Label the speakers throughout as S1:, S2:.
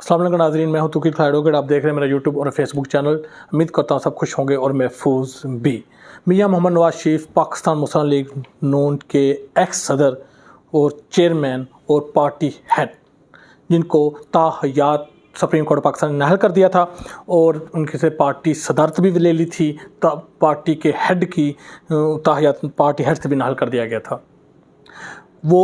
S1: अस्सलाम वालेकुम नाज़रीन, मैं हूं तुकीर खैरोगढ़। आप देख रहे हैं मेरा यूट्यूब और फेसबुक चैनल। उम्मीद करता हूं सब खुश होंगे और महफूज भी। मियां मोहम्मद नवाज शरीफ पाकिस्तान मुस्लिम लीग नून के एक्स सदर और चेयरमैन और पार्टी हेड, जिनको ताहयात सुप्रीम कोर्ट पाकिस्तान ने नाहल कर दिया था और उनके से पार्टी सदारत भी ले ली थी, तब पार्टी के हेड की ताहयात पार्टी हेड से भी नाहल कर दिया गया था। वो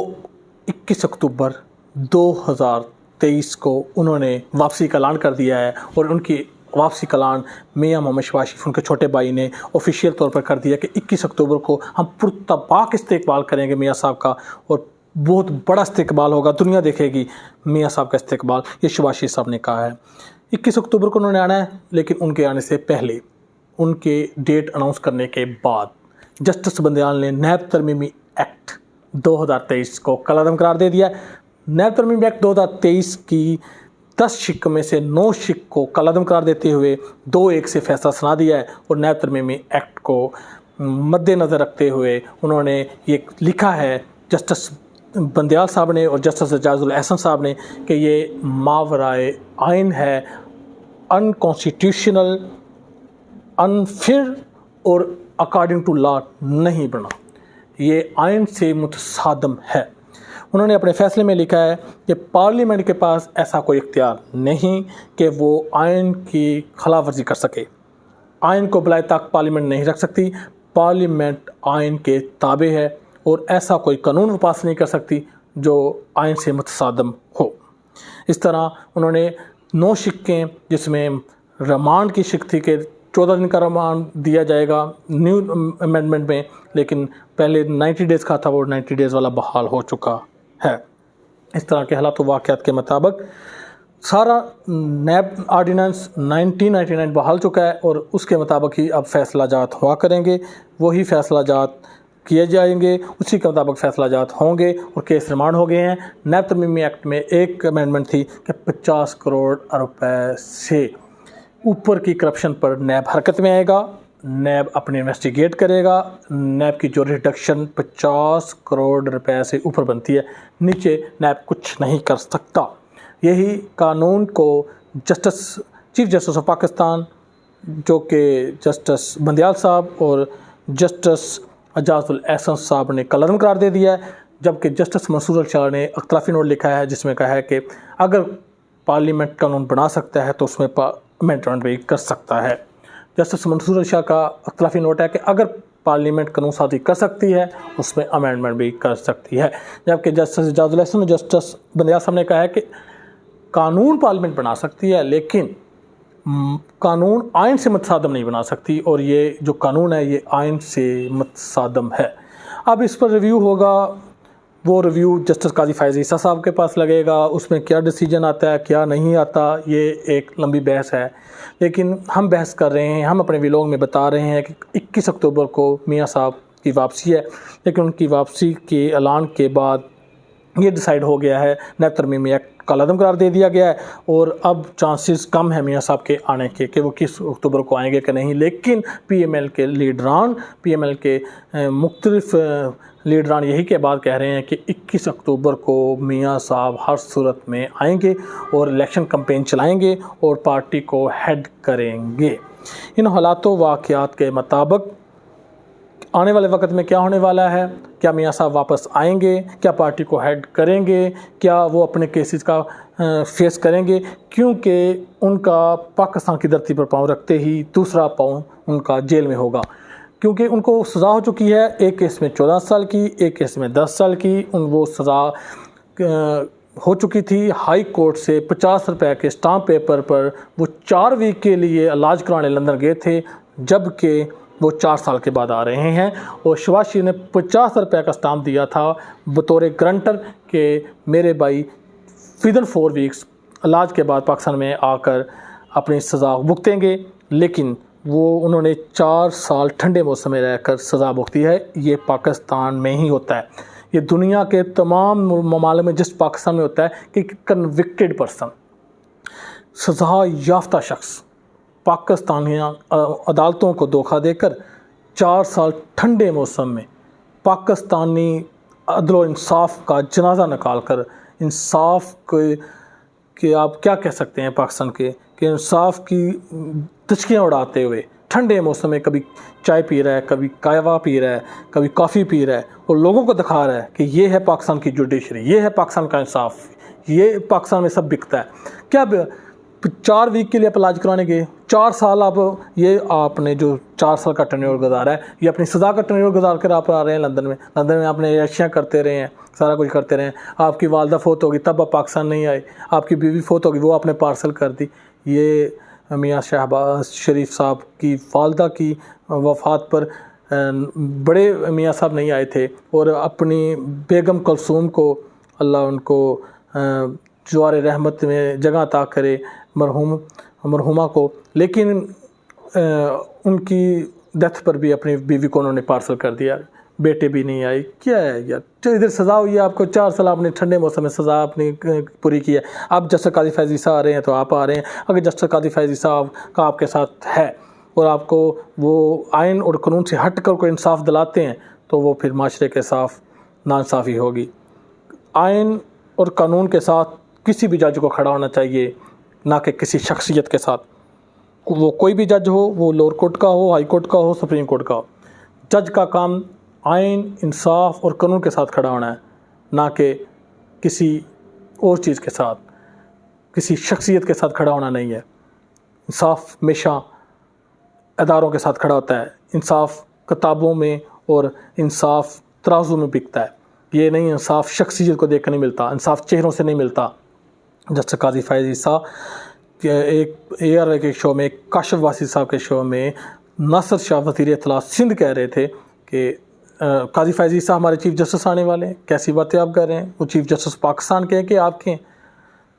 S1: 21 अक्टूबर 2023 को उन्होंने वापसी का ऐलान कर दिया है और उनकी वापसी का ऐलान मियां मोहम्मद शहबाज शरीफ उनके छोटे भाई ने ऑफिशियल तौर पर कर दिया कि 21 अक्टूबर को हम पुरतबाक इस्तेकबाल करेंगे मियां साहब का, और बहुत बड़ा इस्तेकबाल होगा, दुनिया देखेगी मियां साहब का इस्तेकबाल। ये शहबाज शरीफ साहब ने कहा है। 21 अक्टूबर को उन्होंने आना है, लेकिन उनके आने से पहले, उनके डेट अनाउंस करने के बाद, जस्टिस बंदयाल ने नैब तरमीमी एक्ट 2023 को कलअदम करार दे दिया। नैब तरमीमी एक्ट 2023 की 10 शिक में से 9 शिक को कलअदम करार देते हुए 2-1 से फैसला सुना दिया है। और नैब तरमीमी एक्ट को मद्देनज़र रखते हुए उन्होंने ये लिखा है जस्टिस बंदयाल साहब ने और जस्टिस एजाजुल एहसन साहब ने कि ये मावराए आइन है, अनकॉन्स्टिट्यूशनल, अनफेयर और अकॉर्डिंग टू लॉ नहीं बना, ये आइन से मुतसादम है। उन्होंने अपने फैसले में लिखा है कि पार्लियामेंट के पास ऐसा कोई इख्तियार नहीं कि वो आइन की खिलाफवर्जी कर सके। आइन को बुलाए तक पार्लियामेंट नहीं रख सकती, पार्लियामेंट आइन के ताबे है और ऐसा कोई कानून वो पास नहीं कर सकती जो आइन से मुतसादम हो। इस तरह उन्होंने 9 शिक्कें, जिसमें रिमांड की शिक थी कि 14 दिन का रिमांड दिया जाएगा न्यू अमेंडमेंट में, लेकिन पहले 90 डेज़ का था, वो 90 डेज़ वाला बहाल हो चुका है। इस तरह के हालात वाक़यात के मुताबिक सारा नैब आर्डिनेंस 1999 बहाल चुका है और उसके मुताबिक ही अब फैसला जात हुआ करेंगे, वही फैसला जात किए जाएंगे, उसी के मुताबिक फैसला जात होंगे और केस रिमांड हो गए हैं। नैब तरमीमी एक्ट में एक अमेंडमेंट थी कि 50 करोड़ रुपए से ऊपर की करप्शन पर नैब हरकत में आएगा, नैब अपने इन्वेस्टिगेट करेगा। नैब की जो रिडक्शन 50 करोड़ रुपए से ऊपर बनती है, नीचे नैब कुछ नहीं कर सकता। यही कानून को चीफ जस्टिस ऑफ पाकिस्तान, जो कि जस्टिस बंदयाल साहब और जस्टिस एजाजुल एहसन साहब ने कलअदम करार दे दिया है, जबकि जस्टिस मंसूर अली शाह ने अख्तलाफी नोट लिखा है जिसमें कहा है कि अगर पार्लियामेंट कानून बना सकता है तो उसमें अमेंडमेंट भी कर सकता है। जस्टिस मंसूर अली शाह का अख्तलाफी नोट है कि अगर पार्लियामेंट कानून साजी कर सकती है उसमें अमेंडमेंट भी कर सकती है, जबकि जस्टिस एजाजुल एहसन और जस्टिस बंदयाल साहब ने कहा है कि कानून पार्लियामेंट बना सकती है लेकिन कानून आइन से मुतसादम नहीं बना सकती, और ये जो कानून है ये आइन से मुतसादम है। अब इस पर रिव्यू होगा, वो रिव्यू जस्टिस काजी फ़ायज़ ईसा साहब के पास लगेगा, उसमें क्या डिसीजन आता है क्या नहीं आता, ये एक लंबी बहस है। लेकिन हम बहस कर रहे हैं, हम अपने व्लॉग में बता रहे हैं कि 21 अक्टूबर को मियां साहब की वापसी है, लेकिन उनकी वापसी के ऐलान के बाद ये डिसाइड हो गया है, नैब तरमीमी एक्ट कलअदम करार दे दिया गया है और अब चांसेस कम है मियां साहब के आने के कि वो किस अक्टूबर को आएंगे कि नहीं। लेकिन PML के लीडरान, PML के मुख्तलिफ लीडरान यही के बाद कह रहे हैं कि 21 अक्टूबर को मियां साहब हर सूरत में आएंगे और इलेक्शन कैंपेन चलाएंगे और पार्टी को हेड करेंगे। इन हालातों वाक़यात के मुताबिक आने वाले वक्त में क्या होने वाला है, क्या मियां साहब वापस आएंगे, क्या पार्टी को हेड करेंगे, क्या वो अपने केसेस का फेस करेंगे, क्योंकि उनका पाकिस्तान की धरती पर पाँव रखते ही दूसरा पाँव उनका जेल में होगा, क्योंकि उनको सज़ा हो चुकी है। एक केस में 14 साल की, एक केस में 10 साल की वो सज़ा हो चुकी थी। हाई कोर्ट से 50 रुपये के स्टाम्प पेपर पर वो 4 वीक के लिए इलाज कराने लंदन गए थे, जबकि वो 4 साल के बाद आ रहे हैं। और शहबाज शरीफ ने 50 रुपये का स्टाम्प दिया था बतौर ग्रंटर के मेरे भाई विदिन 4 वीक्स इलाज के बाद पाकिस्तान में आकर अपनी सज़ा भुगतेंगे, लेकिन वो उन्होंने 4 साल ठंडे मौसम में रहकर सज़ा भुगती है। ये पाकिस्तान में ही होता है, ये दुनिया के तमाम ममालिक में जिस पाकिस्तान में होता है कि कन्विक्टेड पर्सन, सज़ा याफ्ता शख्स पाकिस्तानी अदालतों को धोखा देकर 4 साल ठंडे मौसम में पाकिस्तानी अदल व इंसाफ का जनाजा निकाल कर इंसाफ के کہ آپ کیا کہہ سکتے ہیں پاکستان کے کہ انصاف کی تشکیاں اڑاتے ہوئے ٹھنڈے موسم میں کبھی چائے پی رہا ہے، کبھی قہوہ پی رہا ہے، کبھی کافی پی رہا ہے، اور لوگوں کو دکھا رہا ہے کہ یہ ہے پاکستان کی جوڈیشری، یہ ہے پاکستان کا انصاف، یہ پاکستان میں سب بکتا ہے۔ کیا 4 ویک کے لیے آپ علاج کرانے گئے، 4 سال آپ نے جو 4 سال کا ٹرنیور گزارا ہے، یہ اپنی سزا کا ٹرنیور گزار کر آپ آ رہے ہیں لندن میں آپ نے عیاشیاں کرتے رہے ہیں، سارا کچھ کرتے رہے ہیں۔ آپ کی والدہ فوت ہوگی تب آپ پاکستان نہیں آئے، آپ کی بیوی فوت ہوگی وہ آپ نے پارسل کر دی۔ یہ میاں شہباز شریف صاحب کی والدہ کی وفات پر بڑے میاں صاحب نہیں آئے تھے، اور اپنی بیگم کلثوم کو اللہ ان کو جوار رحمت میں جگہ عطا کرے، مرحومہ کو، لیکن ان کی ڈیتھ پر بھی اپنی بیوی کو انہوں نے پارسل کر دیا، بیٹے بھی نہیں آئے۔ کیا ہے یار، ادھر سزا ہوئی ہے آپ کو، 4 سال آپ نے ٹھنڈے موسم میں سزا اپنی پوری کی ہے۔ اب جسٹس قاضی فیض عیسیٰ آ رہے ہیں تو آپ آ رہے ہیں، اگر جسٹس قاضی فیض عیسیٰ کا آپ کے ساتھ ہے اور آپ کو وہ آئین اور قانون سے ہٹ کر کوئی انصاف دلاتے ہیں تو وہ پھر معاشرے کے ساتھ ناانصافی ہوگی۔ آئین اور قانون کے ساتھ کسی بھی جج کو کھڑا ہونا چاہیے، نہ کہ کسی شخصیت کے ساتھ۔ وہ کوئی بھی جج ہو، وہ لوور کورٹ کا ہو، ہائی کورٹ کا ہو، سپریم کورٹ کا ہو، جج کا کام آئین، انصاف اور قانون کے ساتھ کھڑا ہونا ہے، نہ کہ کسی اور چیز کے ساتھ، کسی شخصیت کے ساتھ کھڑا ہونا نہیں ہے۔ انصاف ہمیشہ اداروں کے ساتھ کھڑا ہوتا ہے، انصاف کتابوں میں اور انصاف ترازو میں بکتا ہے۔ یہ نہیں انصاف شخصیت کو دیکھ کر نہیں ملتا، انصاف چہروں سے نہیں ملتا۔ جسٹس قاضی فیض عیسیٰ ایک ARA کے شو میں، کاشف واسی صاحب کے شو میں، ناصر شاہ وزیر اطلاع سندھ کہہ رہے تھے کہ قاضی فیض عیسیٰ ہمارے چیف جسٹس آنے والے ہیں، کیسی باتیں آپ کر رہے ہیں، وہ چیف جسٹس پاکستان کے ہیں کہ آپ کے ہیں؟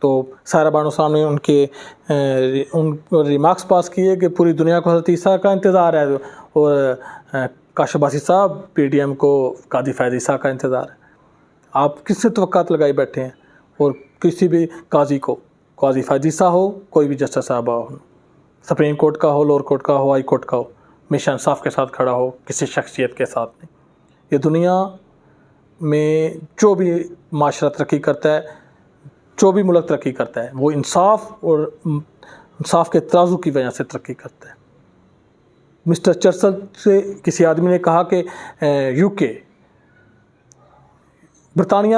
S1: تو سائرہ بانو صاحب نے ان ریمارکس پاس کیے کہ پوری دنیا کو حضرت عیسیٰ کا انتظار ہے، اور کاشف واسی صاحب PDM کو قاضی فیض عیسیٰ کا انتظار ہے۔ آپ کس سے توقعات لگائی بیٹھے ہیں؟ اور کسی بھی قاضی کو، قاضی فیض عیسیٰ ہو، کوئی بھی جسٹس صاحبہ ہو، سپریم کورٹ کا ہو، لوور کورٹ کا ہو، ہائی کورٹ کا ہو، ہمیشہ انصاف کے ساتھ کھڑا ہو، کسی شخصیت کے ساتھ نہیں۔ یہ دنیا میں جو بھی معاشرہ ترقی کرتا ہے، جو بھی ملک ترقی کرتا ہے، وہ انصاف اور انصاف کے ترازو کی وجہ سے ترقی کرتا ہے۔ مسٹر چرچل سے کسی آدمی نے کہا کہ UK برطانیہ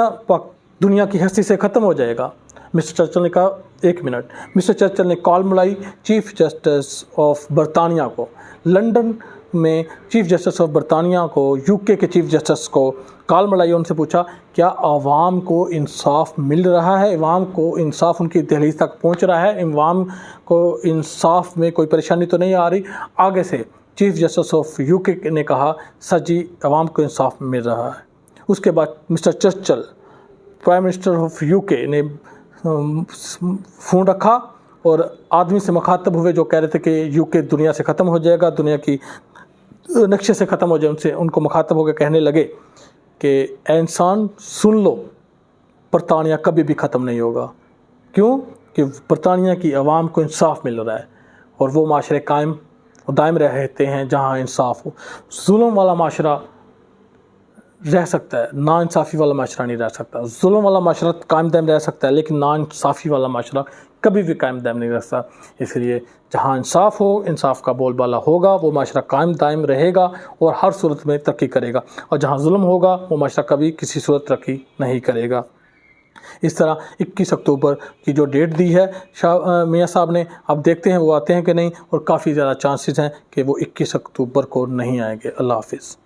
S1: دنیا کی ہستی سے ختم ہو جائے گا۔ مسٹر چرچل نے کہا 1 منٹ، مسٹر چرچل نے کال ملائی چیف جسٹس آف برطانیہ کو، لنڈن میں چیف جسٹس آف برطانیہ کو، UK کے چیف جسٹس کو کال ملائی، ان سے پوچھا کیا عوام کو انصاف مل رہا ہے، عوام کو انصاف ان کی دہلیز تک پہنچ رہا ہے، عوام کو انصاف میں کوئی پریشانی تو نہیں آ رہی؟ آگے سے چیف جسٹس آف UK نے کہا سر جی عوام کو انصاف مل رہا ہے۔ اس کے بعد mister Churchill prime minister of UK نے فون رکھا اور آدمی سے مخاطب ہوئے جو کہہ رہے تھے کہ UK دنیا سے ختم ہو جائے گا، دنیا کی نقشے سے ختم ہو جائے، ان کو مخاطب ہو کے کہنے لگے کہ اے انسان سن لو، برطانیہ کبھی بھی ختم نہیں ہوگا۔ کیوں؟ کہ برطانیہ کی عوام کو انصاف مل رہا ہے، اور وہ معاشرے قائم و دائم رہتے ہیں جہاں انصاف ہو۔ ظلم والا معاشرہ رہ سکتا ہے، نا انصافی والا معاشرہ نہیں رہ سکتا۔ ظلم والا معاشرہ قائم دائم رہ سکتا ہے، لیکن نا انصافی والا معاشرہ کبھی بھی قائم دائم نہیں رہ سکتا۔ اس لیے جہاں انصاف ہو، انصاف کا بول بالا ہوگا، وہ معاشرہ قائم دائم رہے گا اور ہر صورت میں ترقی کرے گا، اور جہاں ظلم ہوگا وہ معاشرہ کبھی کسی صورت ترقی نہیں کرے گا۔ اس طرح 21 اکتوبر کی جو ڈیٹ دی ہے میاں صاحب نے، اب دیکھتے ہیں وہ آتے ہیں کہ نہیں، اور کافی زیادہ چانسز ہیں کہ وہ 21 اکتوبر کو نہیں آئیں گے۔ اللہ حافظ۔